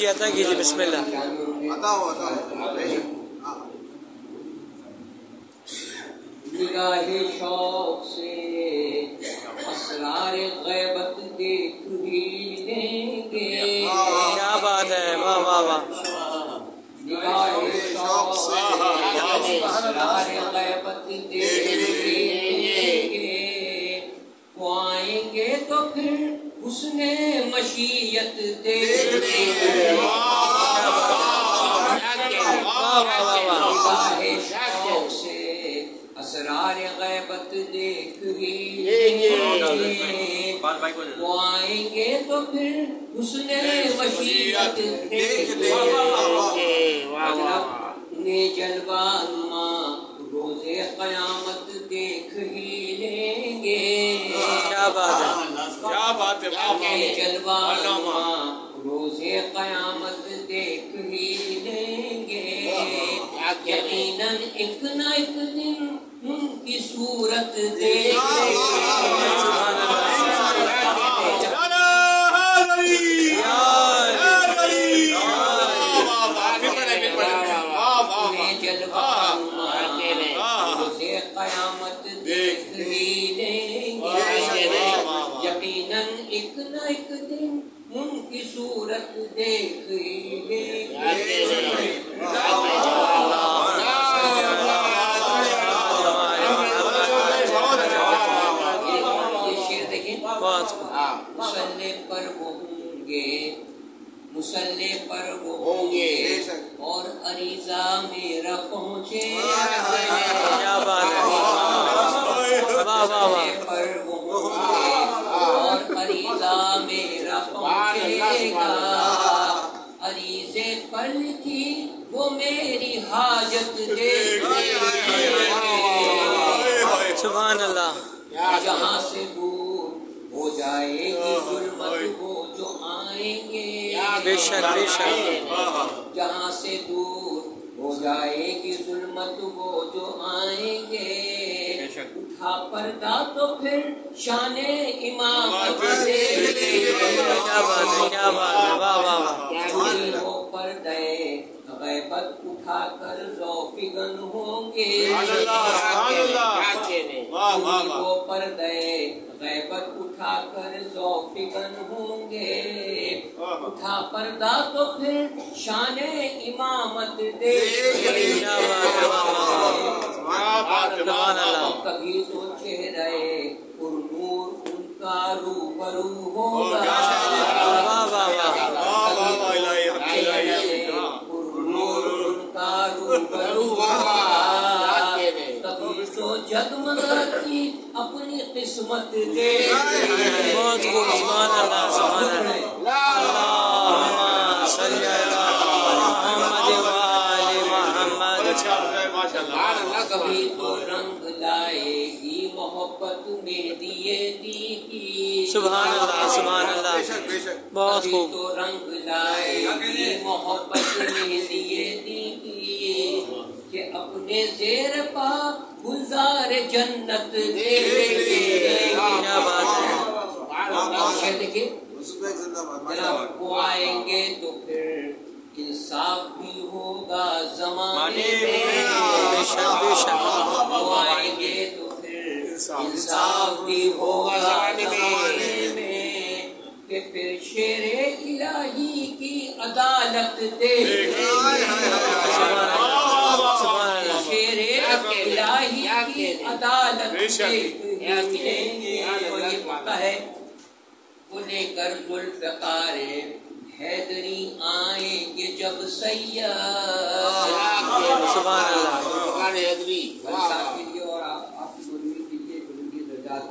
کیجیے عطا کیجیے بسم اللہ نگاہ شوق سے اسرار غیبت دیکھ ہی لیں گے کیا بات ہے واہ واہ واہ نگاہ شوق سے اسرار غیبت دیکھ ہی لیں گے وہ آئیں گے تو پھر حسن مشیت دیکھ لیں گے اسرار غیبت دیکھ ہی وہ آئیں گے تو پھر حسن مشیت دیکھ لیں گے جلوہ نما روز قیامت دیکھ ہی لیں گے کیا بات ہے کیا بات ہے جلوہ نما روز قیامت دیکھ ہی لیں گے یقیناً ایک نہ ایک دن ان کی صورت دیکھ قیامت دیکھ ہی لیں گے یقیناً ایک نہ ایک دن ان کی صورت دیکھ ہی لیں گے مسلح پر وہ ہوں گے مسلح پر وہ ہوں گے اور عریضہ میرا پہنچے کیا بات ہے مسلح پر وہ ہوں گے اور عریضہ میرا پہنچے گا عریضے پر لکھی وہ میری حاجت دیکھ لیں گے سبحان اللہ جہاں سے دور ہو جائے گی ظلمت وہ جو آئیں گے بے شک بے شک جہاں سے دور ہو جائے گی ظلمت وہ جو آئیں گے اٹھا پردہ تو پھر شان امامت دیکھ لیں گے کیا بات ہے کیا بات ہے واہ واہ واہ وہ پردے غیبت اٹھا کر ذوفگن ہوں گے وہ پردے غیبت اٹھا کر ذوفگن ہوں گے اٹھا پردہ تو پھر شان امامت دیکھ لیں گے کبھی تو چہرے پر نور ان کا روبرو ہوگا کبھی تو جگمگاتی اپنی قسمت دیکھ بہت خوب سبحان اللہ سبحان اللہ اللہم صلی علی محمد وآل محمد کبھی تو رنگ لائے گی محبت مہدی دی کی سبحان اللہ سبحان اللہ بہت کبھی خوب تو رنگ لائے گی محبت مہدی دی کی کہ اپنے زیر پا گلزار جنت دیکھ لیں گے کیا بات ہے دیکھیں جناب وہ آئیں گے تو پھر انصاف بھی ہوگا زمانے میں بے شک بے شک وہ آئیں گے تو پھر انصاف بھی ہوگا زمانے میں کہ پھر شیر الہی کی عدالت دیکھ لیں گے شیر الہی کی عدالت دیکھ لیں گے اور یہ پتہ ہے وہ لے کر ذوالفقار حیدری آئیں گے جب سید سبحان اللہ حیدری ساتھ کیجیے اور آپ کی بولنی کیجیے بلندی درجات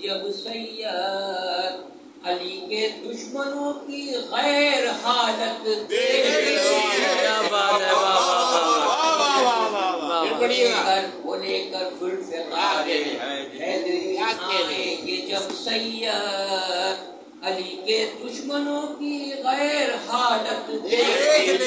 جب سید علی کے دشمنوں کی غیر حالت دیکھ وہ لے کر ذوالفقار حیدری آئیں گے جب سید علی کے دشمنوں کی غیر حالت دیکھ